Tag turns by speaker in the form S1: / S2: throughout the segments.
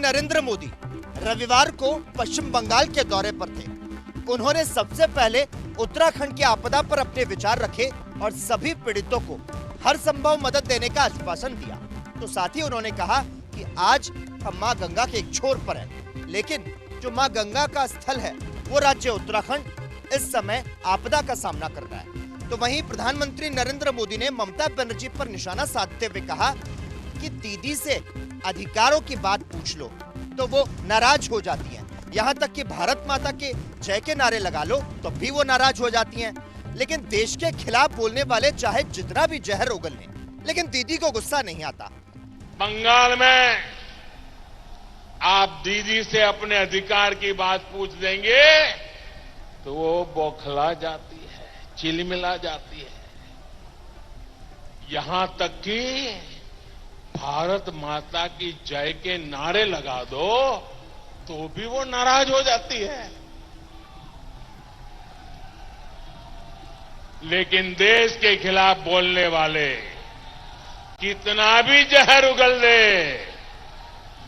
S1: नरेंद्र मोदी रविवार को पश्चिम बंगाल के दौरे पर थे। उन्होंने सबसे पहले उत्तराखंड की आपदा पर अपने विचार रखे और सभी पीड़ितों को हर संभव मदद देने का आश्वासन दिया। तो साथ ही उन्होंने कहा कि आज हम मां गंगा के एक छोर पर हैं, लेकिन जो मां गंगा का स्थल है वो राज्य उत्तराखंड इस समय आपदा का सामना कर रहा है। तो वहीं प्रधानमंत्री नरेंद्र मोदी ने ममता बनर्जी पर निशाना साधते हुए कहा कि दीदी से अधिकारों की बात पूछ लो तो वो नाराज हो जाती हैं। यहाँ तक कि भारत माता के जय के नारे लगा लो तो भी वो नाराज हो जाती हैं। लेकिन देश के खिलाफ बोलने वाले चाहे जितना भी जहर उगल लें, लेकिन दीदी को गुस्सा नहीं आता।
S2: बंगाल में आप दीदी से अपने अधिकार की बात पूछ देंगे तो वो बौखला जाती है, चिलमिला जाती है। यहां तक कि भारत माता की जय के नारे लगा दो तो भी वो नाराज हो जाती है। लेकिन देश के खिलाफ बोलने वाले कितना भी जहर उगल दे,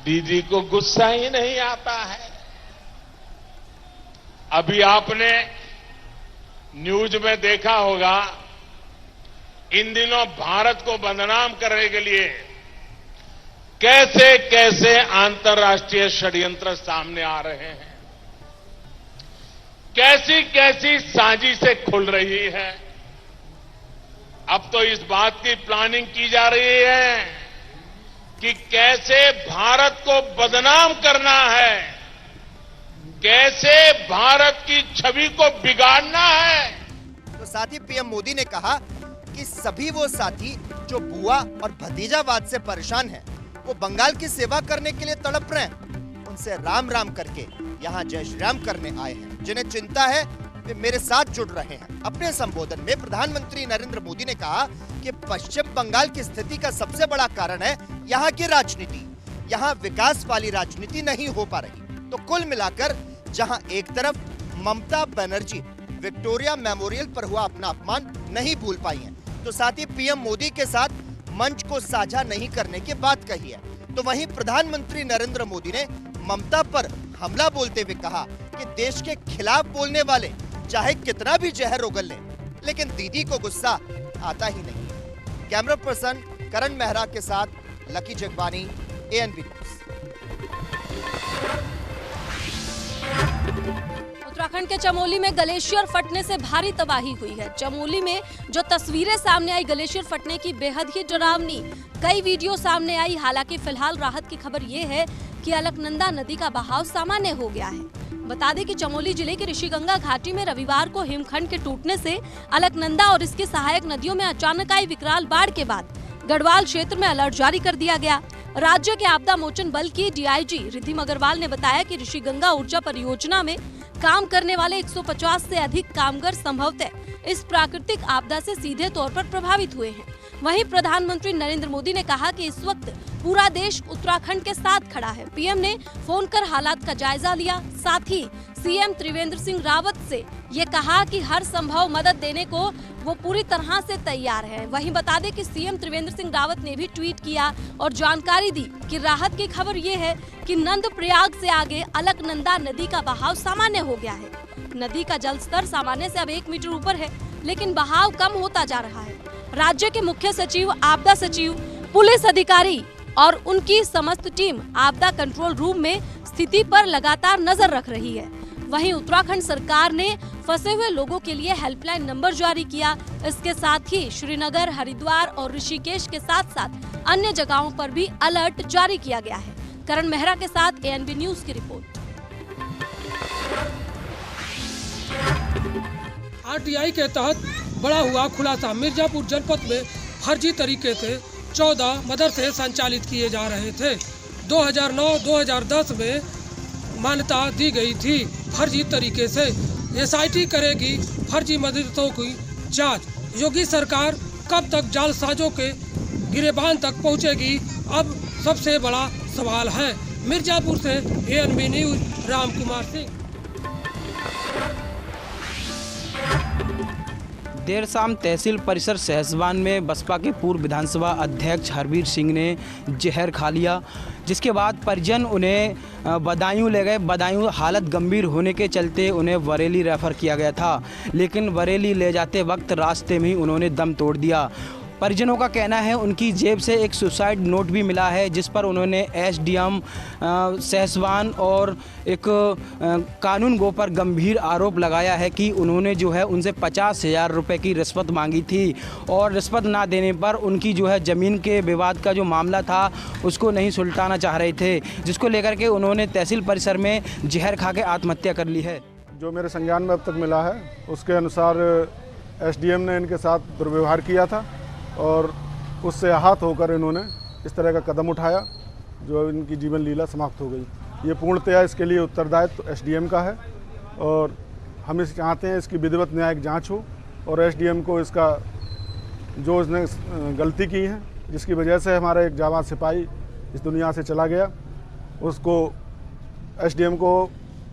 S2: दीदी को गुस्सा ही नहीं आता है। अभी आपने न्यूज में देखा होगा, इन दिनों भारत को बदनाम करने के लिए कैसे कैसे अंतर्राष्ट्रीय षड्यंत्र सामने आ रहे हैं, कैसी कैसी साजिशें खुल रही है। अब तो इस बात की प्लानिंग की जा रही है कि कैसे भारत को बदनाम करना है, कैसे भारत की छवि को बिगाड़ना है।
S1: तो साथ ही पीएम मोदी ने कहा कि सभी वो साथी जो बुआ और भतीजावाद से परेशान हैं, वो बंगाल की सेवा करने के लिए तड़प रहे हैं, उनसे राम राम करके यहाँ जय श्री राम करने आए हैं। जिन्हें चिंता है वे मेरे साथ जुड़ रहे हैं। अपने संबोधन में प्रधानमंत्री नरेंद्र मोदी ने कहा कि पश्चिम बंगाल की स्थिति का सबसे बड़ा कारण है यहाँ की राजनीति। यहाँ विकास वाली राजनीति नहीं हो पा रही। तो कुल मिलाकर जहाँ एक तरफ ममता बनर्जी विक्टोरिया मेमोरियल पर हुआ अपना अपमान नहीं भूल पाई हैं, तो साथ ही पीएम मोदी के साथ मंच को साझा नहीं करने की बात कही है। तो वहीं प्रधानमंत्री नरेंद्र मोदी ने ममता पर हमला बोलते हुए कहा कि देश के खिलाफ बोलने वाले चाहे कितना भी जहर उगल लें, लेकिन दीदी को गुस्सा आता ही नहीं। कैमरा पर्सन करण मेहरा के साथ lucky Jagbani, ANB news.
S3: Uttarakhand के चमोली में ग्लेशियर फटने से भारी तबाही हुई है। चमोली में जो तस्वीरें सामने आई ग्लेशियर फटने की बेहद ही डरावनी, कई वीडियो सामने आई। हालांकि फिलहाल राहत की खबर ये है कि अलकनंदा नदी का बहाव सामान्य हो गया है। बता दें कि चमोली जिले के ऋषिगंगा घाटी में रविवार को हिमखंड के टूटने से अलकनंदा और इसकी सहायक नदियों में अचानक आई विकराल बाढ़ के बाद गढ़वाल क्षेत्र में अलर्ट जारी कर दिया गया। राज्य के आपदा मोचन बल की DIG रिद्धिम अग्रवाल ने बताया कि ऋषिगंगा ऊर्जा परियोजना में काम करने वाले 150 से अधिक कामगार संभवतः इस प्राकृतिक आपदा से सीधे तौर पर प्रभावित हुए हैं। वहीं प्रधानमंत्री नरेंद्र मोदी ने कहा कि इस वक्त पूरा देश उत्तराखंड के साथ खड़ा है। पीएम ने फोन कर हालात का जायजा लिया। साथ ही सीएम त्रिवेंद्र सिंह रावत से ये कहा कि हर संभव मदद देने को वो पूरी तरह से तैयार है। वहीं बता दें कि सीएम त्रिवेंद्र सिंह रावत ने भी ट्वीट किया और जानकारी दी कि राहत की खबर ये है कि नंदप्रयाग से आगे अलकनंदा नदी का बहाव सामान्य हो गया है। नदी का जल स्तर सामान्य से अब 1 मीटर ऊपर है, लेकिन बहाव कम होता जा रहा है। राज्य के मुख्य सचिव, आपदा सचिव, पुलिस अधिकारी और उनकी समस्त टीम आपदा कंट्रोल रूम में स्थिति पर लगातार नजर रख रही है। वहीं उत्तराखंड सरकार ने फंसे हुए लोगों के लिए हेल्पलाइन नंबर जारी किया। इसके साथ ही श्रीनगर, हरिद्वार और ऋषिकेश के साथ साथ अन्य जगहों पर भी अलर्ट जारी किया गया है। करण मेहरा के साथ ANB न्यूज़ की रिपोर्ट।
S4: RTI के तहत बड़ा हुआ खुलासा। मिर्जापुर जनपद में फर्जी तरीके से 14 मदरसे संचालित किए जा रहे थे। 2009-2010 में मान्यता दी गई थी। फर्जी तरीके से SIT करेगी फर्जी मदरसों की जांच। योगी सरकार कब तक जालसाजों के गिरेबान तक पहुंचेगी, अब सबसे बड़ा सवाल है। मिर्जापुर से ANB न्यूज़ राम कुमार सिंह।
S5: देर शाम तहसील परिसर सहसवान में बसपा के पूर्व विधानसभा अध्यक्ष हरबीर सिंह ने जहर खा लिया, जिसके बाद परिजन उन्हें बदायूं ले गए। बदायूं हालत गंभीर होने के चलते उन्हें बरेली रेफ़र किया गया था, लेकिन बरेली ले जाते वक्त रास्ते में ही उन्होंने दम तोड़ दिया। परिजनों का कहना है उनकी जेब से एक सुसाइड नोट भी मिला है, जिस पर उन्होंने एसडीएम सहसवान और एक कानून गो पर गंभीर आरोप लगाया है कि उन्होंने जो है उनसे 50,000 रुपये की रिश्वत मांगी थी और रिश्वत ना देने पर उनकी जो है ज़मीन के विवाद का जो मामला था उसको नहीं सुलटाना चाह रहे थे, जिसको लेकर के उन्होंने तहसील परिसर में जहर खा के आत्महत्या कर ली है।
S6: जो मेरे संज्ञान में अब तक मिला है उसके अनुसार एसडीएम ने इनके साथ दुर्व्यवहार किया था और उससे आहत होकर इन्होंने इस तरह का कदम उठाया जो इनकी जीवन लीला समाप्त हो गई। ये पूर्णतया इसके लिए उत्तरदायित्व एसडीएम का है और हम इस चाहते हैं इसकी विधिवत न्यायिक जांच हो और एसडीएम को इसका जो इसने गलती की है जिसकी वजह से हमारा एक जाबाज सिपाही इस दुनिया से चला गया, उसको एसडीएम को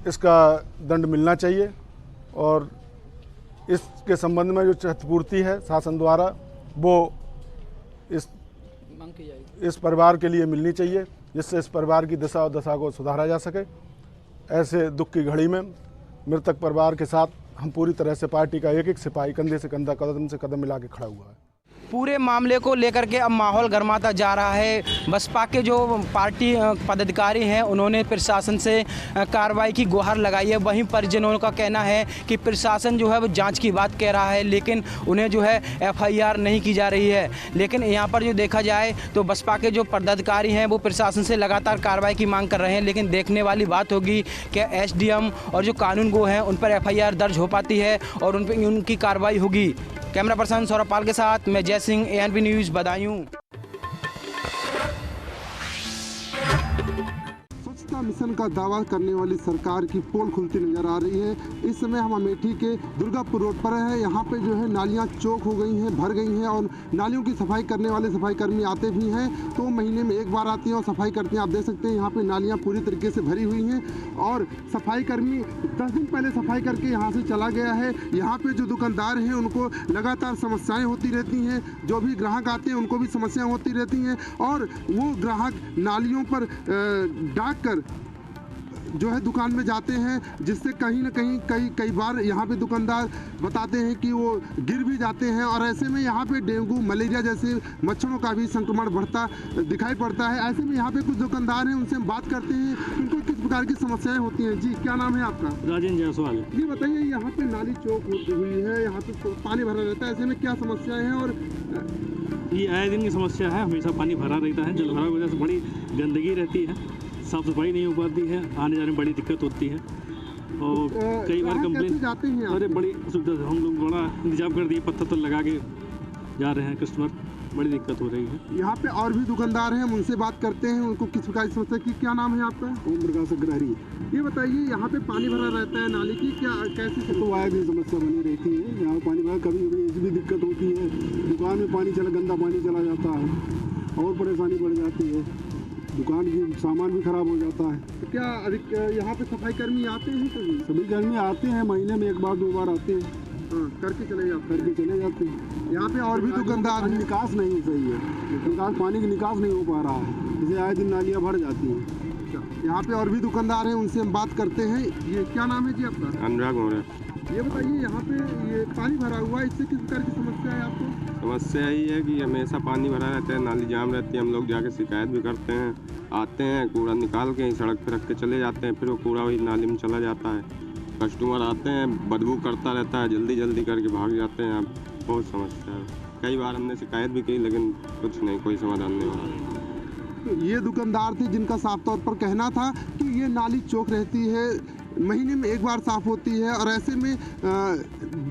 S6: इसका दंड मिलना चाहिए और इसके संबंध में जो क्षतिपूर्ति है शासन द्वारा वो इस परिवार के लिए मिलनी चाहिए, जिससे इस परिवार की दिशा और दशा को सुधारा जा सके। ऐसे दुख की घड़ी में मृतक परिवार के साथ हम पूरी तरह से पार्टी का एक एक सिपाही कंधे से कंधा, कदम से कदम मिला के खड़ा हुआ है।
S5: पूरे मामले को लेकर के अब माहौल गर्माता जा रहा है। बसपा के जो पार्टी पदाधिकारी हैं उन्होंने प्रशासन से कार्रवाई की गुहार लगाई है। वहीं परिजनों का कहना है कि प्रशासन जो है वो जांच की बात कह रहा है, लेकिन उन्हें जो है एफआईआर नहीं की जा रही है। लेकिन यहाँ पर जो देखा जाए तो बसपा के जो पदाधिकारी हैं वो प्रशासन से लगातार कार्रवाई की मांग कर रहे हैं, लेकिन देखने वाली बात होगी कि एसडीएम और जो कानून गो हैं उन पर एफआईआर दर्ज हो पाती है और उन पर उनकी कार्रवाई होगी। कैमरा पर्सन सौरभ पाल के साथ मैं जय सिंह, एएनपी न्यूज़ बदायूं।
S7: स्वच्छता मिशन का दावा करने वाली सरकार की पोल खुलती नजर आ रही है। इस समय हम अमेठी के दुर्गापुर रोड पर हैं। यहाँ पे जो है नालियाँ चौक हो गई हैं, भर गई हैं और नालियों की सफाई करने वाले सफाई कर्मी आते भी हैं तो महीने में एक बार आती हैं और सफाई करते हैं। आप देख सकते हैं यहाँ पे नालियाँ पूरी तरीके से भरी हुई हैं और सफाई कर्मी 10 दिन पहले सफाई करके यहाँ से चला गया है। यहाँ पे जो दुकानदार हैं उनको लगातार समस्याएं होती रहती हैं, जो भी ग्राहक आते हैं उनको भी समस्याएं होती रहती हैं और वो ग्राहक नालियों पर डाक कर जो है दुकान में जाते हैं, जिससे कहीं ना कहीं कई बार यहाँ पे दुकानदार बताते हैं कि वो गिर भी जाते हैं और ऐसे में यहाँ पे डेंगू, मलेरिया जैसे मच्छरों का भी संक्रमण बढ़ता दिखाई पड़ता है। ऐसे में यहाँ पे कुछ दुकानदार हैं, उनसे हम बात करते हैं उनको किस प्रकार की समस्याएं होती हैं। जी, क्या नाम है आपका?
S8: राजेंद्र जायसवाल।
S7: ये बताइए, यहाँ पे नाली चौक हुई है, यहाँ पे पानी भरा रहता है, ऐसे में क्या समस्याएं हैं? और
S8: ये आए दिन की समस्या है, हमेशा पानी भरा रहता है, जल भराव की वजह से बड़ी गंदगी रहती है, साफ सफाई नहीं हो पाती है, आने जाने में बड़ी दिक्कत होती है और कई बार कंप्लेन
S7: जाते हैं।
S8: अरे बड़ी सुविधा, हम लोग बड़ा इंतजाम कर दिए, पत्थर तो लगा के जा रहे हैं कस्टमर, बड़ी दिक्कत हो रही है।
S7: यहाँ पे और भी दुकानदार हैं, हम उनसे बात करते हैं, उनको किस प्रकार की समस्या की। क्या नाम है आपका?
S9: ओम प्रकाश अग्रहरी।
S7: ये बताइए, यहाँ पे पानी भरा रहता है नाली की, क्या कैसी
S9: तो आए दिन समस्या बनी रहती है। यहाँ पानी भरा, कभी कभी ऐसी भी दिक्कत होती है, दुकान में पानी गंदा पानी चला जाता है और परेशानी बढ़ जाती है, दुकान की सामान भी खराब हो जाता है।
S7: तो क्या अधिक यहाँ पे सफाई कर्मी आते हैं?
S9: सभी कर्मी आते हैं, महीने में एक बार 2 बार आते हैं,
S7: करके चले जाते हैं। यहाँ पे और भी दुकानदार हैं।
S9: निकास नहीं सही है, निकास पानी की निकास नहीं हो पा रहा है, जिसे आए दिन नालियाँ भर जाती हैं।
S7: यहाँ पे और भी दुकानदार हैं, उनसे हम बात करते हैं। ये क्या नाम है जी आपका?
S10: अनुराग मौर्य।
S7: ये बताइए, यहाँ पे ये पानी भरा हुआ है, इससे किस प्रकार की समस्या है आपको?
S10: समस्या यही है कि हमेशा पानी भरा रहता है, नाली जाम रहती है, हम लोग जाके शिकायत भी करते हैं, आते हैं कूड़ा निकाल के सड़क पर रख के चले जाते हैं, फिर वो कूड़ा वही नाली में चला जाता है। कस्टमर आते हैं, बदबू करता रहता है, जल्दी करके भाग जाते हैं। अब बहुत समस्या है, कई बार हमने शिकायत भी की लेकिन कुछ नहीं, कोई समाधान नहीं हो रहा।
S7: ये दुकानदार थे जिनका साफ तौर पर कहना था कि ये नाली चौक रहती है, महीने में एक बार साफ होती है और ऐसे में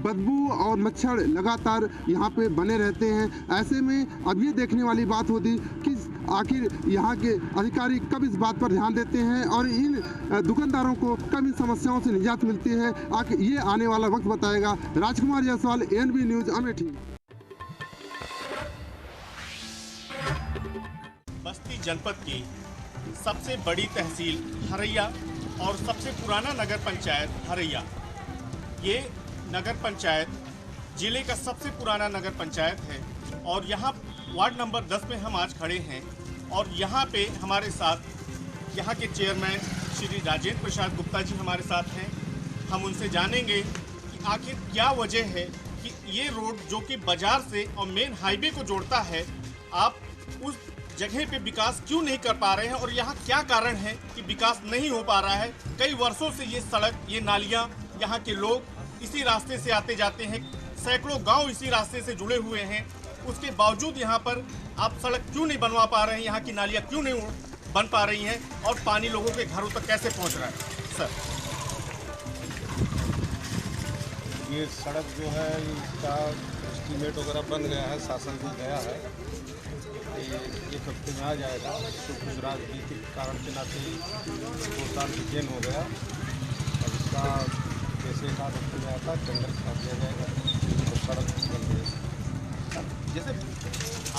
S7: बदबू और मच्छर लगातार यहाँ पे बने रहते हैं। ऐसे में अब ये देखने वाली बात होती कि आखिर यहाँ के अधिकारी कब इस बात पर ध्यान देते हैं और इन दुकानदारों को कब इन समस्याओं से निजात मिलती है, आखिर ये आने वाला वक्त बताएगा। राजकुमार जायसवाल, एएनपी न्यूज़, अमेठी।
S11: बस्ती जनपद की सबसे बड़ी तहसील हरैया और सबसे पुराना नगर पंचायत हरैया। ये नगर पंचायत जिले का सबसे पुराना नगर पंचायत है और यहाँ वार्ड नंबर 10 में हम आज खड़े हैं और यहाँ पे हमारे साथ यहाँ के चेयरमैन श्री राजेंद्र प्रसाद गुप्ता जी हमारे साथ हैं। हम उनसे जानेंगे कि आखिर क्या वजह है कि ये रोड जो कि बाजार से और मेन हाईवे को जोड़ता है, आप उस जगह पे विकास क्यों नहीं कर पा रहे हैं और यहाँ क्या कारण है कि विकास नहीं हो पा रहा है। कई वर्षों से ये सड़क, ये नालियाँ, यहाँ के लोग इसी रास्ते से आते जाते हैं, सैकड़ों गांव इसी रास्ते से जुड़े हुए हैं। उसके बावजूद यहाँ पर आप सड़क क्यों नहीं बनवा पा रहे हैं, यहाँ की नालियाँ क्यों नहीं बन पा रही हैं और पानी लोगों के घरों तक कैसे पहुँच रहा है। सर,
S12: ये सड़क जो है इसका एस्टीमेट वगैरह बन गया है, शासन भी गया है, एक हफ्ते में आ जाएगा। तो कुछ राजनीतिक कारण के नाते 2 साल डिटेन हो गया। अब इसका जैसे एक आध हफ्ते में आता टेंडर कर दिया जाएगा तो सड़क बन जाएगी।
S11: जैसे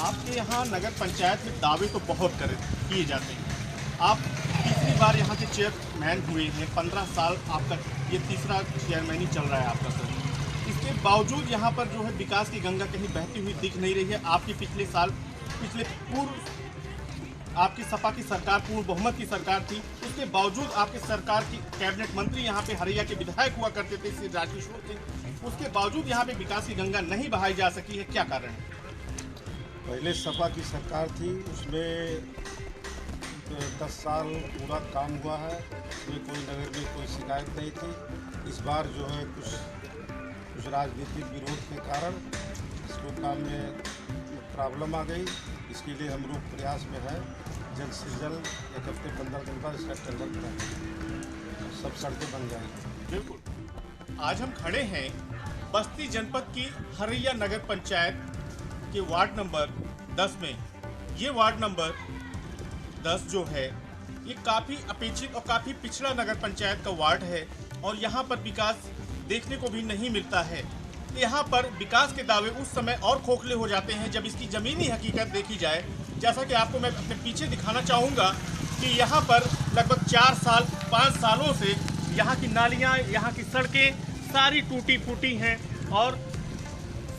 S11: आपके यहाँ नगर पंचायत में दावे तो बहुत किए जाते हैं, आप तीसरी बार यहाँ के चेयरमैन हुए हैं, 15 साल आपका ये तीसरा चेयरमैन ही चल रहा है आपका सर। इसके बावजूद यहाँ पर जो है विकास की गंगा कहीं बहती हुई दिख नहीं रही है। आपकी पिछले पूर्व आपकी सपा की सरकार पूर्ण बहुमत की सरकार थी, उसके बावजूद आपके सरकार की कैबिनेट मंत्री यहाँ पे हरैया के विधायक हुआ करते थे श्री राजेश्वर सिंह, उसके बावजूद यहाँ पे विकास की गंगा नहीं बहाई जा सकी है, क्या कारण है?
S12: पहले सपा की सरकार थी, उसमें 10 साल पूरा काम हुआ है, उसमें कोई नगर में कोई शिकायत नहीं थी। इस बार जो है कुछ राजनीतिक विरोध के कारण इसको काम में प्रॉब्लम आ गई। इसके लिए हम लोग प्रयास में हैं, जल्द से जल्द 1 हफ्ते 15 दिन बाद इसका टेंडर कराएंगे, सब सड़कें बन जाएंगी।
S11: बिल्कुल। आज हम खड़े हैं बस्ती जनपद की हरैया नगर पंचायत के वार्ड नंबर 10 में। ये वार्ड नंबर 10 जो है ये काफ़ी अपेक्षित और काफ़ी पिछड़ा नगर पंचायत का वार्ड है और यहाँ पर विकास देखने को भी नहीं मिलता है। यहाँ पर विकास के दावे उस समय और खोखले हो जाते हैं जब इसकी ज़मीनी हकीकत देखी जाए। जैसा कि आपको मैं अपने पीछे दिखाना चाहूँगा कि यहाँ पर लगभग 4 साल 5 सालों से यहाँ की नालियाँ, यहाँ की सड़कें सारी टूटी फूटी हैं और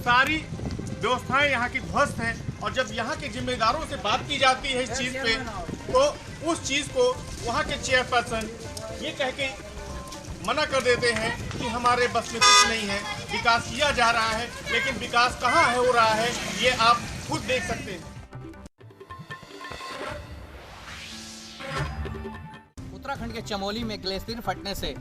S11: सारी व्यवस्थाएं यहाँ की ध्वस्त हैं। और जब यहाँ के जिम्मेदारों से बात की जाती है इस चीज़ पे, तो उस चीज़ को वहाँ के चेयरपर्सन ये कह के मना कर देते हैं कि हमारे बस में कुछ नहीं है, विकास किया जा रहा है, लेकिन विकास कहाँ है हो रहा है ये आप खुद देख सकते हैं।
S13: उत्तराखंड के चमोली में ग्लेशियर फटने से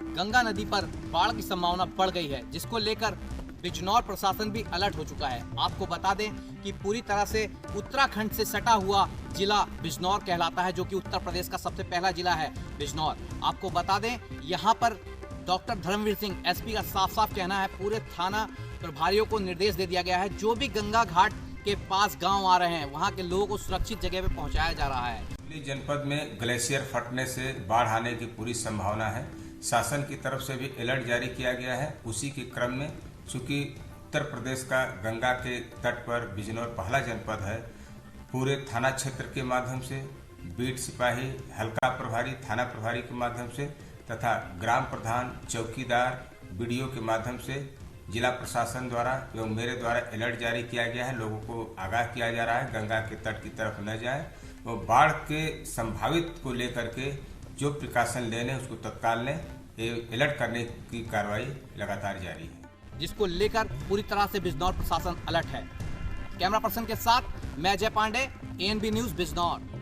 S13: गंगा नदी पर बाढ़ की संभावना बढ़ गई है, जिसको लेकर बिजनौर प्रशासन भी अलर्ट हो चुका है। आपको बता दें कि पूरी तरह से उत्तराखंड से सटा हुआ जिला बिजनौर कहलाता है, जो कि उत्तर प्रदेश का सबसे पहला जिला है बिजनौर। आपको बता दें यहाँ पर डॉक्टर धर्मवीर सिंह एसपी का साफ साफ कहना है, पूरे थाना प्रभारियों को निर्देश दे दिया गया है, जो भी गंगा घाट के पास गाँव आ रहे हैं वहाँ के लोगों को सुरक्षित जगह पे पहुँचाया जा रहा है।
S14: जनपद में ग्लेशियर फटने से बाढ़ आने की पूरी संभावना है। शासन की तरफ से भी अलर्ट जारी किया गया है। उसी के क्रम में चूँकि उत्तर प्रदेश का गंगा के तट पर बिजनौर पहला जनपद है, पूरे थाना क्षेत्र के माध्यम से बीट सिपाही, हल्का प्रभारी, थाना प्रभारी के माध्यम से तथा ग्राम प्रधान, चौकीदार, बीडीओ के माध्यम से जिला प्रशासन द्वारा एवं मेरे द्वारा अलर्ट जारी किया गया है। लोगों को आगाह किया जा रहा है गंगा के तट की तरफ न जाए। वो बाढ़ के संभावित को लेकर के जो प्रिकॉशन लेने उसको तत्काल लें, अलर्ट करने की कार्रवाई लगातार जारी है,
S13: जिसको लेकर पूरी तरह से बिजनौर प्रशासन अलर्ट है। कैमरा पर्सन के साथ मैं Jay Pandey, ANB news Bijnor.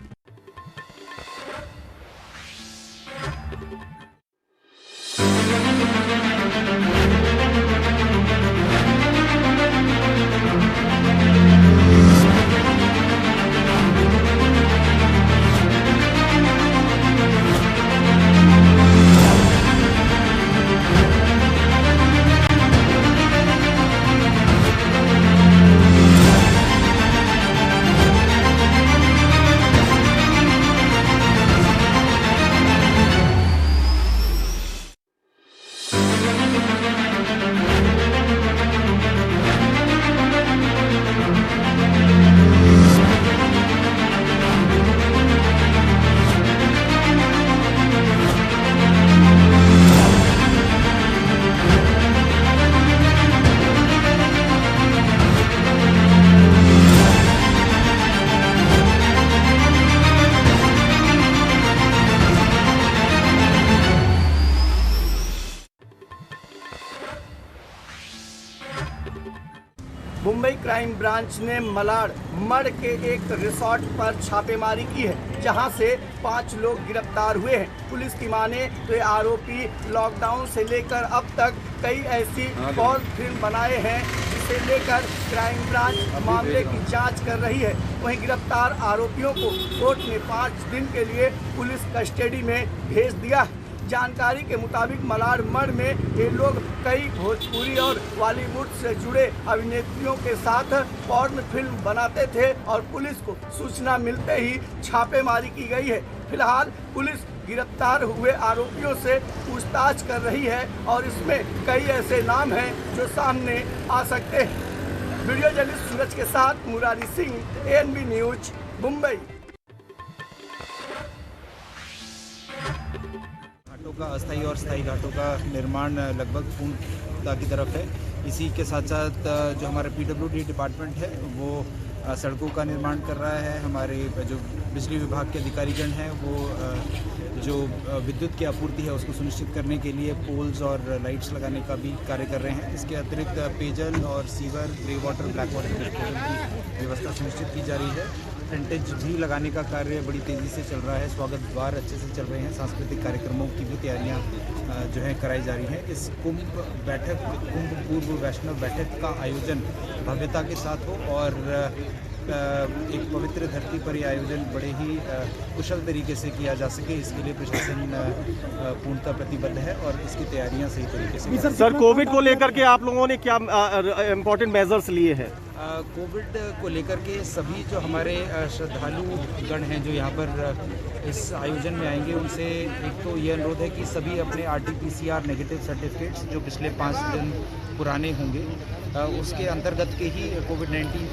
S15: Mumbai crime branch ने मलाड मड़ के एक रिसोर्ट पर छापेमारी की है, जहां से 5 लोग गिरफ्तार हुए हैं। पुलिस की माने तो ये आरोपी लॉकडाउन से लेकर अब तक कई ऐसी पॉर्न फिल्म बनाए हैं, जिसे लेकर क्राइम ब्रांच मामले की जांच कर रही है। वहीं गिरफ्तार आरोपियों को कोर्ट ने 5 दिन के लिए पुलिस कस्टडी में भेज दिया है। जानकारी के मुताबिक मलाड मड़ में ये लोग कई भोजपुरी और बॉलीवुड से जुड़े अभिनेत्रियों के साथ पॉर्न फिल्म बनाते थे और पुलिस को सूचना मिलते ही छापेमारी की गई है। फिलहाल पुलिस गिरफ्तार हुए आरोपियों से पूछताछ कर रही है और इसमें कई ऐसे नाम हैं जो सामने आ सकते हैं। वीडियो जर्नलिस्ट सूरज के साथ मुरारी सिंह, ANB न्यूज, मुंबई।
S16: घाटों का अस्थायी और स्थायी घाटों का निर्माण लगभग पूर्णता की तरफ है। इसी के साथ साथ जो हमारा PWD डिपार्टमेंट है वो सड़कों का निर्माण कर रहा है। हमारे जो बिजली विभाग के अधिकारीगण हैं वो जो विद्युत की आपूर्ति है उसको सुनिश्चित करने के लिए पोल्स और लाइट्स लगाने का भी कार्य कर रहे हैं। इसके अतिरिक्त पेयजल और sewer, grey water, black water disposal की व्यवस्था सुनिश्चित की जा रही है। फ्रंटेज भी लगाने का कार्य बड़ी तेज़ी से चल रहा है। स्वागत द्वार अच्छे से चल रहे हैं। सांस्कृतिक कार्यक्रमों की भी तैयारियां जो है कराई जा रही हैं। इस कुंभ पूर्व वैष्णव बैठक का आयोजन भव्यता के साथ हो और एक पवित्र धरती पर यह आयोजन बड़े ही कुशल तरीके से किया जा सके, इसके लिए प्रशासन पूर्णतः प्रतिबद्ध है और इसकी तैयारियां सही तरीके से।
S17: सर, कोविड को लेकर के आप लोगों ने क्या इम्पोर्टेंट मेजर्स लिए हैं?
S16: कोविड को लेकर के सभी जो हमारे श्रद्धालु गण हैं जो यहाँ पर इस आयोजन में आएंगे, उनसे एक तो ये अनुरोध है कि सभी अपने RT-PCR नेगेटिव सर्टिफिकेट्स जो पिछले 5 दिन पुराने होंगे उसके अंतर्गत के ही कोविड-19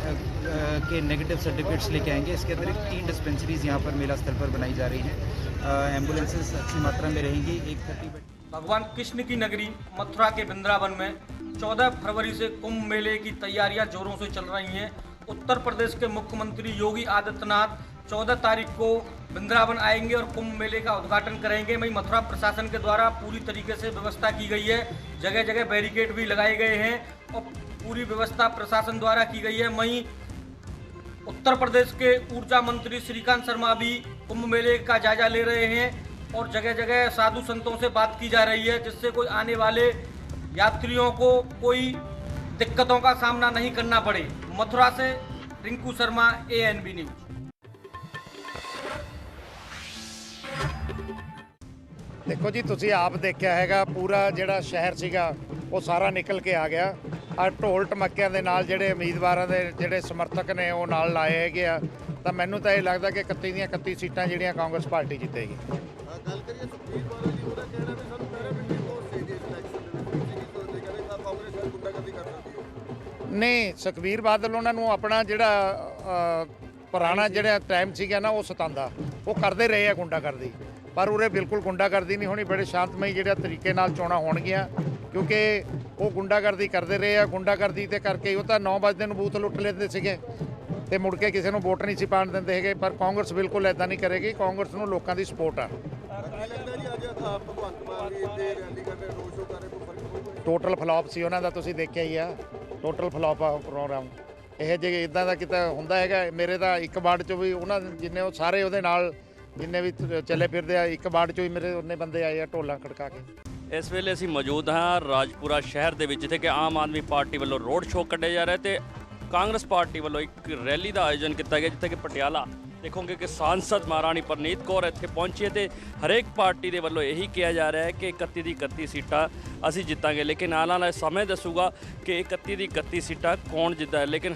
S16: के नेगेटिव सर्टिफिकेट्स लेके आएंगे। इसके अतिरिक्त 3 डिस्पेंसरीज यहाँ पर मेला स्थल पर बनाई जा रही हैं। एम्बुलेंसेस अच्छी मात्रा में रहेंगी। 130 बेड।
S18: भगवान कृष्ण की नगरी मथुरा के वृंदावन में 14 फरवरी से कुंभ मेले की तैयारियां जोरों से चल रही हैं। उत्तर प्रदेश के मुख्यमंत्री योगी आदित्यनाथ 14 तारीख को वृंदावन आएंगे और कुंभ मेले का उद्घाटन करेंगे। वहीं मथुरा प्रशासन के द्वारा पूरी तरीके से व्यवस्था की गई है। जगह जगह बैरिकेड भी लगाए गए हैं और पूरी व्यवस्था प्रशासन द्वारा की गई है। वहीं उत्तर प्रदेश के ऊर्जा मंत्री श्रीकांत शर्मा भी कुंभ मेले का जायजा ले रहे हैं और जगह जगह साधु संतों से बात की जा रही है, जिससे कोई आने वाले यात्रियों को कोई दिक्कतों का सामना नहीं करना पड़े। मथुरा से रिंकू शर्मा, ANB न्यूज।
S19: देखो जी, ਤੁਸੀਂ ਆਪ ਦੇਖਿਆ ਹੈਗਾ ਪੂਰਾ ਜਿਹੜਾ ਸ਼ਹਿਰ ਸੀਗਾ ਉਹ ਸਾਰਾ ਨਿਕਲ ਕੇ ਆ ਗਿਆ। ਆ ਢੋਲ ਟਮੱਕਿਆਂ ਦੇ ਨਾਲ ਜਿਹੜੇ ਉਮੀਦਵਾਰਾਂ ਦੇ ਜਿਹੜੇ ਸਮਰਥਕ ਨੇ ਉਹ ਨਾਲ ਲਾਏ ਹੈਗੇ ਆ, ਤਾਂ ਮੈਨੂੰ ਤਾਂ ਇਹ ਲੱਗਦਾ ਕਿ 31 ਦੀਆਂ 31 ਸੀਟਾਂ ਜਿਹੜੀਆਂ ਕਾਂਗਰਸ ਪਾਰਟੀ ਜਿੱਤੇਗੀ।
S20: ਗੱਲ ਕਰੀਏ ਸੁਖਬੀਰ ਬਾਦਲ ਜੀ, ਉਹਦਾ ਕਹਿਣਾ ਵੀ ਸਾਨੂੰ ਪਹਿਲਾਂ ਵੀ ਬਹੁਤ ਸੀ ਇਸ ਇਲੈਕਸ਼ਨ ਦੇ ਵਿੱਚ ਕਿ ਕਹਿੰਦੇ ਕਾਂਗਰਸ ਨਾਲ ਗੁੰਡਾਗਰਦੀ ਕਰ ਸਕਦੀ ਹੈ।
S19: ਨਹੀਂ, ਸੁਖਬੀਰ ਬਾਦਲ ਉਹਨਾਂ ਨੂੰ ਆਪਣਾ ਜਿਹੜਾ ਪੁਰਾਣਾ ਜਿਹੜਾ ਟਾਈਮ ਸੀਗਾ ਨਾ ਉਹ ਸਤਾਉਂਦਾ, ਉਹ ਕਰਦੇ ਰਹੇ ਆ ਗੁੰਡਾਗਰਦੀ, ਪਰ ਉਰੇ ਬਿਲਕੁਲ ਗੁੰਡਾਗਰਦੀ ਨਹੀਂ ਹੋਣੀ। ਬੜੇ ਸ਼ਾਂਤਮਈ ਜਿਹੜਾ ਤਰੀਕੇ ਨਾਲ ਚੋਣਾਂ ਹੋਣਗੀਆਂ, ਕਿਉਂਕਿ ਉਹ ਗੁੰਡਾਗਰਦੀ ਕਰਦੇ ਰਹੇ ਆ। ਗੁੰਡਾਗਰਦੀ ਦੇ ਕਰਕੇ ਉਹ ਤਾਂ 9 ਵਜੇ ਨੂੰ ਬੂਥ ਲੁੱਟ ਲੈਂਦੇ ਸੀਗੇ ਤੇ ਮੁੜ ਕੇ ਕਿਸੇ ਨੂੰ ਵੋਟ ਨਹੀਂ ਸੀ ਪਾਉਣ ਦਿੰਦੇ ਹੈਗੇ, ਪਰ ਕਾਂਗਰਸ ਬਿਲਕੁਲ ਐਦਾਂ ਨਹੀਂ ਕਰੇਗੀ। ਕਾਂਗਰਸ ਨੂੰ ਲੋਕਾਂ ਦੀ ਸਪੋਰਟ ਆ। ਟੋਟਲ ਫਲॉप ਸੀ ਉਹਨਾਂ ਦਾ, ਤੁਸੀਂ ਦੇਖਿਆ ਹੀ ਆ। ਟੋਟਲ ਫਲॉप ਆ ਪ੍ਰੋਗਰਾਮ। ਇਹ ਜੇ ਇਦਾਂ ਦਾ ਕਿਤੇ ਹੁੰਦਾ ਹੈਗਾ, ਮੇਰੇ ਤਾਂ ਇੱਕ ਵਾਰਡ 'ਚੋਂ ਵੀ ਉਹਨਾਂ ਜਿੰਨੇ ਉਹ ਸਾਰੇ ਉਹਦੇ ਨਾਲ ਜਿੰਨੇ ਵੀ ਚੱਲੇ ਫਿਰਦੇ ਆ, ਇੱਕ ਵਾਰਡ 'ਚੋਂ ਹੀ ਮੇਰੇ ਉਹਨੇ ਬੰਦੇ ਆਏ ਆ ਢੋਲਾਂ ਖੜਕਾ ਕੇ।
S21: ਇਸ ਵੇਲੇ ਅਸੀਂ ਮੌਜੂਦ ਹਾਂ ਰਾਜਪੁਰਾ ਸ਼ਹਿਰ ਦੇ ਵਿੱਚ, ਜਿੱਥੇ ਕਿ ਆਮ ਆਦਮੀ ਪਾਰਟੀ ਵੱਲੋਂ ਰੋਡ ਸ਼ੋਅ ਕੱਢੇ ਜਾ ਰਹੇ ਤੇ ਕਾਂਗਰਸ ਪਾਰਟੀ ਵੱਲੋਂ ਇੱਕ ਰੈਲੀ ਦਾ ਆਯੋਜਨ ਕੀਤਾ ਗਿਆ, ਜਿੱਥੇ ਕਿ ਪਟਿਆਲਾ ਦੇਖੋਗੇ ਕਿ ਸਾਂਸਦ ਮਹਾਰਾਣੀ ਪਰਨੀਤ ਕੌਰ ਇੱਥੇ ਪਹੁੰਚੀ ਹੈ ਤੇ ਹਰੇਕ ਪਾਰਟੀ ਦੇ ਵੱਲੋਂ ਇਹੀ ਕਿਹਾ ਜਾ ਰਿਹਾ ਹੈ ਕਿ 31 ਦੀ 31 ਸੀਟਾਂ ਅਸੀਂ ਜਿੱਤਾਂਗੇ। ਲੇਕਿਨ ਨਾਲ ਨਾਲ ਸਮੇਂ ਦੱਸੂਗਾ ਕਿ 31 ਦੀ 31 ਸੀਟਾਂ ਕੌਣ ਜਿੱਤਦਾ ਹੈ। ਲੇਕਿਨ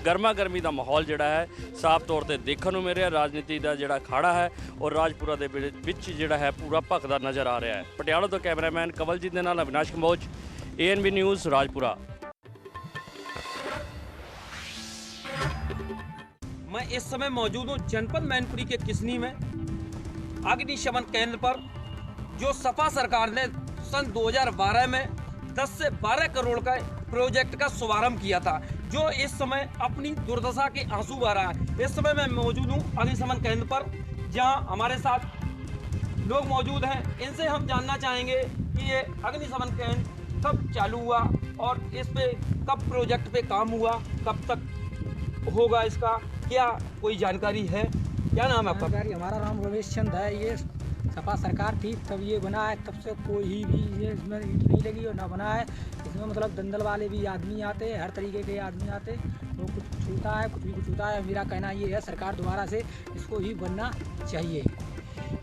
S21: ਗਰਮਾ ਗਰਮੀ ਦਾ ਮਾਹੌਲ ਜਿਹੜਾ ਹੈ ਸਾਫ਼ ਤੌਰ ਤੇ ਦੇਖਣ ਨੂੰ ਮਿਲ ਰਿਹਾ। ਰਾਜਨੀਤੀ ਦਾ ਜਿਹੜਾ ਅਖਾੜਾ ਹੈ ਔਰ ਰਾਜਪੁਰਾ ਦੇ ਵਿੱਚ ਜਿਹੜਾ ਹੈ ਪੂਰਾ ਭਖਦਾ ਨਜ਼ਰ ਆ ਰਿਹਾ ਹੈ। ਪਟਿਆਲਾ ਤੋਂ ਕੈਮਰਾਮੈਨ ਕਵਲਜੀਤ ਦੇ ਨਾਲ ਅਵਿਨਾਸ਼ ਕੰਬੋਜ, ANB ਨਿਊਜ਼ ਰਾਜਪੁਰਾ।
S18: मैं इस समय मौजूद हूँ जनपद मैनपुरी के किसनी में अग्निशमन केंद्र पर, जो सपा सरकार ने सन 2012 में 10 से 12 करोड़ का प्रोजेक्ट का शुभारंभ किया था, जो इस समय अपनी दुर्दशा के आंसू बहा रहा है। इस समय मैं मौजूद हूँ अग्निशमन केंद्र पर, जहाँ हमारे साथ लोग मौजूद हैं। इनसे हम जानना चाहेंगे कि ये अग्निशमन केंद्र
S2: कब चालू हुआ और इस पे कब प्रोजेक्ट पे काम हुआ, कब तक होगा, इसका क्या कोई जानकारी है? क्या नाम है आपका?
S22: हमारा नाम रमेश चंद है। ये सपा सरकार थी तब ये बना है, तब से कोई भी ये इसमें ईंट नहीं लगी और ना बना है। इसमें मतलब दंदल वाले भी आदमी आते हैं, हर तरीके के आदमी आते, वो कुछ छूता है, कुछ भी कुछ छूता है। मेरा कहना ये है सरकार दोबारा से इसको ही बनना चाहिए।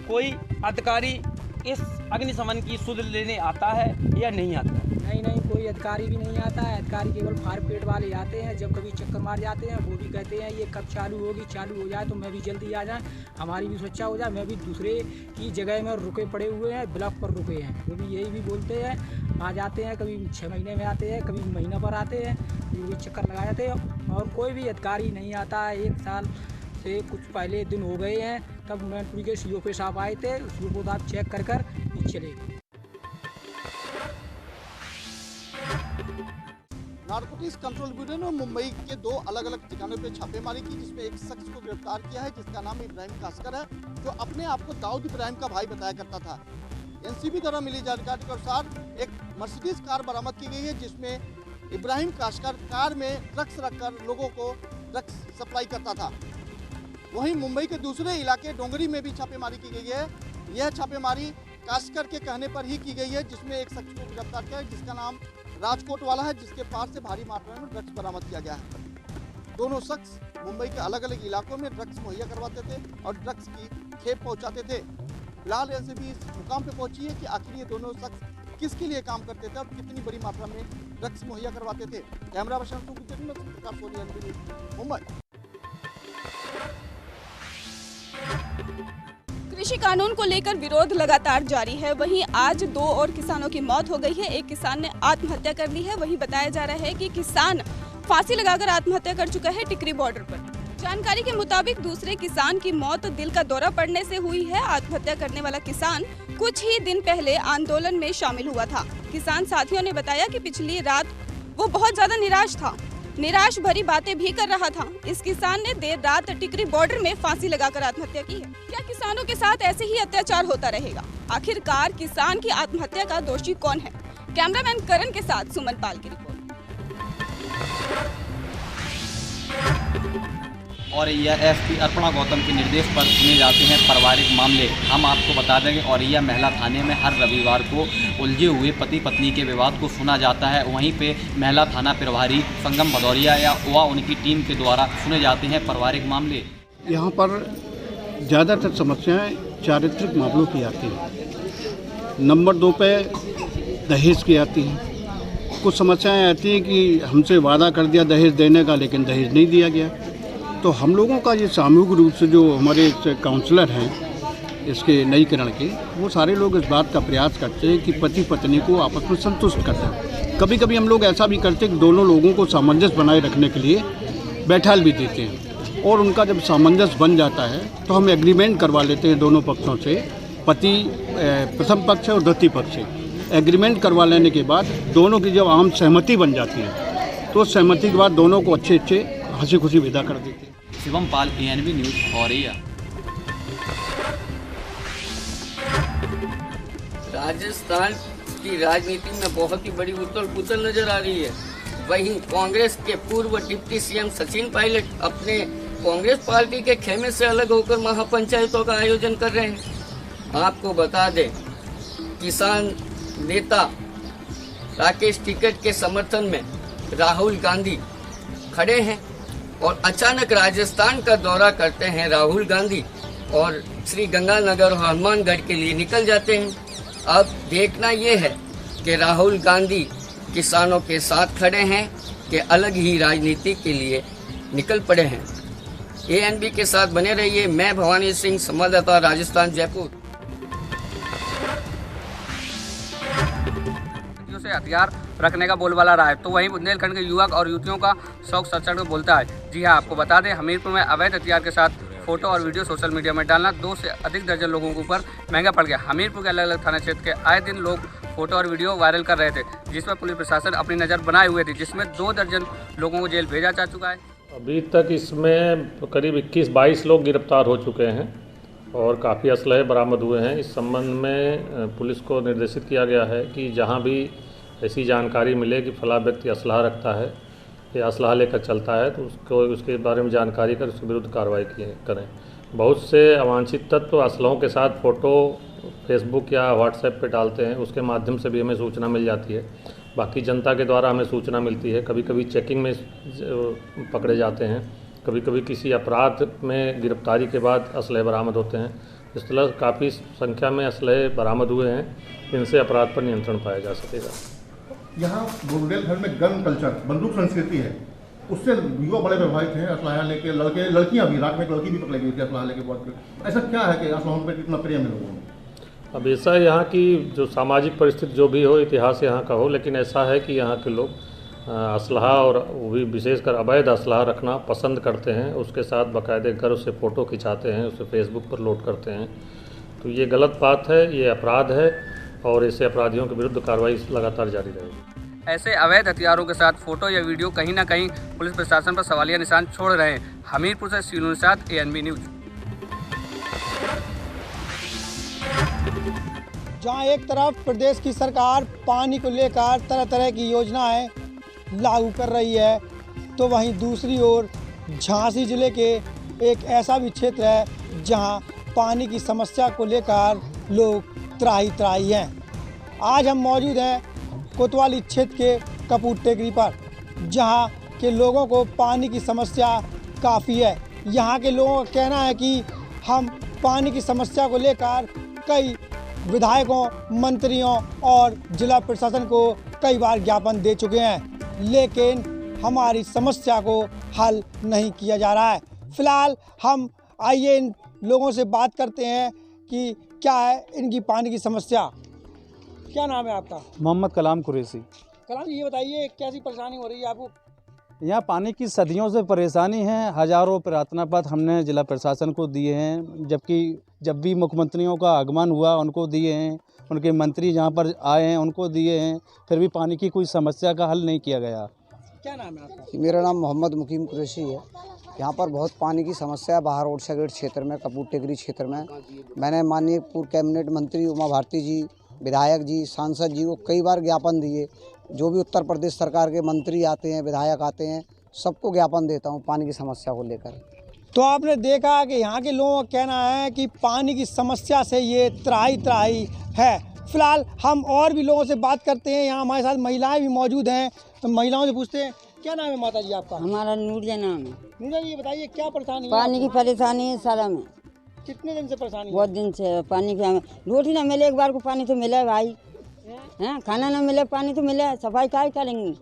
S2: कोई अधिकारी इस अग्निशमन की सुध लेने आता है या नहीं आता?
S22: नहीं, कोई अधिकारी भी नहीं आता है। अधिकारी केवल फायर ब्रिगेड वाले आते हैं, जब कभी चक्कर मार जाते हैं। वो भी कहते हैं ये कब चालू होगी, चालू हो जाए तो मैं भी जल्दी आ जाए, हमारी भी सुरक्षा हो जाए। मैं भी दूसरे की जगह में रुके पड़े हुए हैं, ब्लॉक पर रुके हैं, वो भी यही भी बोलते हैं। आ जाते हैं, कभी 6 महीने में आते हैं, कभी महीना पर आते हैं, वो भी चक्कर लगा जाते हैं और कोई भी अधिकारी नहीं आता है। 1 साल से कुछ पहले दिन हो गए हैं, तब मैनपुरी के सीओ पे साहब आए थे, सीओ को आप चेक कर चले गए।
S23: नारकोटिक्स कंट्रोल ब्यूरो ने मुंबई के 2 अलग अलग ठिकानों पे छापेमारी की, जिसमें एक शख्स को गिरफ्तार किया है जिसका नाम इब्राहिम कास्कर है, जो अपने आप को दाऊद इब्राहिम का भाई बताया करता था। एनसीबी द्वारा मिली जानकारी के अनुसार एक मर्सिडीज कार बरामद की गई है, जिसमें इब्राहिम कास्कर कार में ड्रग्स रखकर लोगों को ड्रग्स सप्लाई करता था। वहीं मुंबई के दूसरे इलाके डोंगरी में भी छापेमारी की गई है। यह छापेमारी कास्कर के कहने पर ही की गई है, जिसमें एक शख्स को गिरफ्तार किया है जिसका नाम राजकोट वाला है, जिसके पास से भारी मात्रा में ड्रग्स बरामद किया गया है। दोनों शख्स मुंबई के अलग अलग इलाकों में ड्रग्स मुहैया करवाते थे और ड्रग्स की खेप पहुंचाते थे। फिलहाल एनसीबी इस मुकाम पे पहुंची है कि आखिर ये दोनों शख्स किसके लिए काम करते थे और कितनी बड़ी मात्रा में ड्रग्स मुहैया करवाते थे। Camera person Mumbai.
S24: कृषि कानून को लेकर विरोध लगातार जारी है। वहीं आज 2 और किसानों की मौत हो गई है। एक किसान ने आत्महत्या कर ली है। वहीं बताया जा रहा है कि किसान फांसी लगाकर आत्महत्या कर चुका है टिकरी बॉर्डर पर। जानकारी के मुताबिक दूसरे किसान की मौत दिल का दौरा पड़ने से हुई है। आत्महत्या करने वाला किसान कुछ ही दिन पहले आंदोलन में शामिल हुआ था। किसान साथियों ने बताया कि पिछली रात वो बहुत ज्यादा निराश था, निराश भरी बातें भी कर रहा था। इस किसान ने देर रात टिकरी बॉर्डर में फांसी लगाकर आत्महत्या की है। क्या किसानों के साथ ऐसे ही अत्याचार होता रहेगा? आखिरकार किसान की आत्महत्या का दोषी कौन है? कैमरामैन करण के साथ सुमन पाल की रिपोर्ट।
S25: और यह एसपी अर्पणा गौतम के निर्देश पर सुने जाते हैं पारिवारिक मामले। हम आपको बता देंगे और यह महिला थाने में हर रविवार को उलझे हुए पति पत्नी के विवाद को सुना जाता है। वहीं पे महिला थाना प्रभारी संगम भदौरिया व उनकी टीम के द्वारा सुने जाते हैं पारिवारिक मामले।
S9: यहाँ पर ज़्यादातर समस्याएं चारित्रिक मामलों की आती हैं। नंबर 2 पे दहेज की आती हैं। कुछ समस्याएं आती हैं कि हमसे वादा कर दिया दहेज देने का, लेकिन दहेज नहीं दिया गया। तो हम लोगों का ये सामूहिक रूप से जो हमारे काउंसलर हैं इसके नईकरण के, वो सारे लोग इस बात का प्रयास करते हैं कि पति पत्नी को आपस में संतुष्ट करते हैं। कभी कभी हम लोग ऐसा भी करते हैं कि दोनों लोगों को सामंजस्य बनाए रखने के लिए बैठाल भी देते हैं, और उनका जब सामंजस्य बन जाता है तो हम एग्रीमेंट करवा लेते हैं दोनों पक्षों से। पति प्रथम पक्ष और द्वितीय पक्ष से एग्रीमेंट करवा लेने के बाद दोनों की जब आम सहमति बन जाती है तो सहमति के बाद दोनों को अच्छे हंसी खुशी विदा कर देते हैं।
S25: शिवम पाल, ANB न्यूज़, औरैया।
S26: राजस्थान की राजनीति में बहुत ही बड़ी उथल पुथल नजर आ रही है। वहीं कांग्रेस के पूर्व डिप्टी सीएम सचिन पायलट अपने कांग्रेस पार्टी के खेमे से अलग होकर महापंचायतों का आयोजन कर रहे हैं। आपको बता दें, किसान नेता राकेश टिकैत के समर्थन में राहुल गांधी खड़े हैं और अचानक राजस्थान का दौरा करते हैं राहुल गांधी और श्री गंगानगर और हनुमानगढ़ के लिए निकल जाते हैं। अब देखना ये है कि राहुल गांधी किसानों के साथ खड़े हैं कि अलग ही राजनीति के लिए निकल पड़े हैं। ANB के साथ बने रहिए। मैं भवानी सिंह, संवाददाता, राजस्थान, जयपुर।
S27: से हथियार रखने का बोलबाला रहा है, तो वहीं बुंदेलखंड के युवक और युवतियों का शौक सचड़ बोलता है। जी हाँ, आपको बता दें, हमीरपुर में अवैध हथियार के साथ फोटो और वीडियो सोशल मीडिया में डालना 2 से अधिक दर्जन लोगों के ऊपर महंगा पड़ गया। हमीरपुर के अलग अलग थाना क्षेत्र के आए दिन लोग फोटो और वीडियो वायरल कर रहे थे, जिसमें पुलिस प्रशासन अपनी नज़र बनाए हुए थी, जिसमें 2 दर्जन लोगों को जेल भेजा जा चुका है।
S8: अभी तक इसमें करीब 21-22 लोग गिरफ्तार हो चुके हैं और काफ़ी असलहे बरामद हुए हैं। इस संबंध में पुलिस को निर्देशित किया गया है कि जहां भी
S1: ऐसी जानकारी मिले कि फला व्यक्ति असलहा रखता है या असलहा लेकर चलता है तो उसको उसके बारे में जानकारी कर उसके विरुद्ध कार्रवाई करें। बहुत से अवांछित तत्व असलहों के साथ फ़ोटो फेसबुक या व्हाट्सएप पे डालते हैं, उसके माध्यम से भी हमें सूचना मिल जाती है। बाकी जनता के द्वारा हमें सूचना मिलती है। कभी कभी चेकिंग में पकड़े जाते हैं, कभी कभी किसी अपराध में गिरफ्तारी के बाद असलहे बरामद होते हैं। इस तरह काफ़ी संख्या में असलहे बरामद हुए हैं, इनसे अपराध पर नियंत्रण पाया जा सकेगा।
S3: यहाँ बुंदेलखंड में गन कल्चर, बंदूक संस्कृति है, उससे युवा बड़े प्रभावित हैं। असलहा लेके लड़के, लड़कियाँ भी, रात में एक लड़की भी पकड़ी गई थी असलहा लेके बहुत। ऐसा क्या है कि असलहों पर इतना प्रेम है लोगों में?
S1: अब ऐसा यहाँ की जो सामाजिक परिस्थिति जो भी हो, इतिहास यहाँ का हो, लेकिन ऐसा है कि यहाँ के लोग असलहा और वो भी विशेषकर अवैध असलहा रखना पसंद करते हैं। उसके साथ बाकायदे गर्व से फ़ोटो खिंचाते हैं, उसे फेसबुक पर लोड करते हैं। तो ये गलत बात है, ये अपराध है और ऐसे अपराधियों के विरुद्ध कार्रवाई लगातार जारी रहेगी।
S27: ऐसे अवैध हथियारों के साथ फोटो या वीडियो कहीं ना कहीं पुलिस प्रशासन पर सवालिया निशान छोड़ रहे हैं। हमीरपुर से सीनू निषाद, ANB न्यूज।
S4: जहां एक तरफ प्रदेश की सरकार पानी को लेकर तरह तरह की योजनाएं लागू कर रही है, तो वहीं दूसरी ओर झांसी जिले के एक ऐसा भी क्षेत्र है जहां पानी की समस्या को लेकर लोग त्राही त्राही हैं। आज हम मौजूद हैं कोतवाली क्षेत्र के कपूर टेकरी पर, जहां के लोगों को पानी की समस्या काफ़ी है। यहां के लोगों का कहना है कि हम पानी की समस्या को लेकर कई विधायकों, मंत्रियों और जिला प्रशासन को कई बार ज्ञापन दे चुके हैं, लेकिन हमारी समस्या को हल नहीं किया जा रहा है। फिलहाल हम आइए इन लोगों से बात करते हैं कि क्या है इनकी पानी की समस्या। क्या नाम है आपका?
S5: मोहम्मद कलाम कुरैशी।
S4: कलाम जी, ये बताइए कैसी परेशानी हो रही है आपको?
S5: यहाँ पानी की सदियों से परेशानी है। हजारों प्रार्थना पत्र हमने जिला प्रशासन को दिए हैं, जबकि जब भी मुख्यमंत्रियों का आगमन हुआ उनको दिए हैं, उनके मंत्री जहाँ पर आए हैं उनको दिए हैं, फिर भी पानी की कोई समस्या का हल नहीं किया गया।
S4: क्या नाम है आपका?
S6: मेरा नाम मोहम्मद मुकीम कुरैशी है। यहाँ पर बहुत पानी की समस्या है। बाहर रोड गेट क्षेत्र में, कपूर टेकरी क्षेत्र में मैंने माननीय पूर्व कैबिनेट मंत्री उमा भारती जी, विधायक जी, सांसद जी को कई बार ज्ञापन दिए। जो भी उत्तर प्रदेश सरकार के मंत्री आते हैं, विधायक आते हैं, सबको ज्ञापन देता हूँ पानी की समस्या को लेकर।
S4: तो आपने देखा कि यहाँ के लोगों का कहना है कि पानी की समस्या से ये त्राही त्राही है। फिलहाल हम और भी लोगों से बात करते हैं। यहाँ हमारे साथ महिलाएं भी मौजूद हैं, तो महिलाओं से पूछते हैं। क्या नाम है माता जी आपका?
S7: हमारा नूरिया नाम है।
S4: नूरिया जी, ये बताइए क्या परेशानी है?
S7: पानी की परेशानी है सारा में।
S4: कितने दिन से परेशानी?
S7: बहुत दिन से पानी की। हमें रोटी ना मिले एक बार को पानी तो मिले भाई, हैं? खाना ना मिले पानी तो मिले, सफाई क्या करेंगी?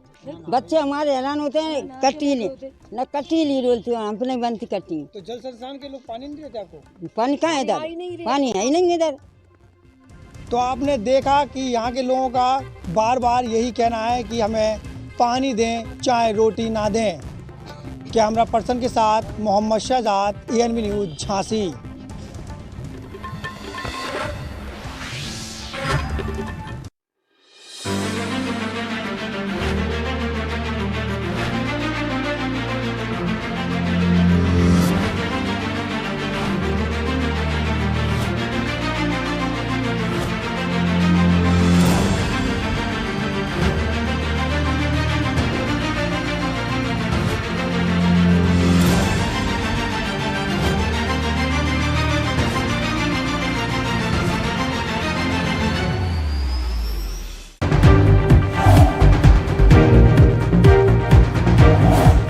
S7: बच्चे हमारे हैरान होते हैं। कटीली न कटीली रोलती है, हम तो नहीं बनती कटी।
S4: तो जल संस्थान के लोग पानी नहीं देते आपको?
S7: पानी कहाँ है इधर? पानी है ही नहीं इधर।
S4: तो आपने देखा कि यहाँ के लोगों का बार बार यही कहना है कि हमें पानी दें, चाहे रोटी ना दें। कैमरा पर्सन के साथ मोहम्मद शहजाद, ANB न्यूज, झांसी।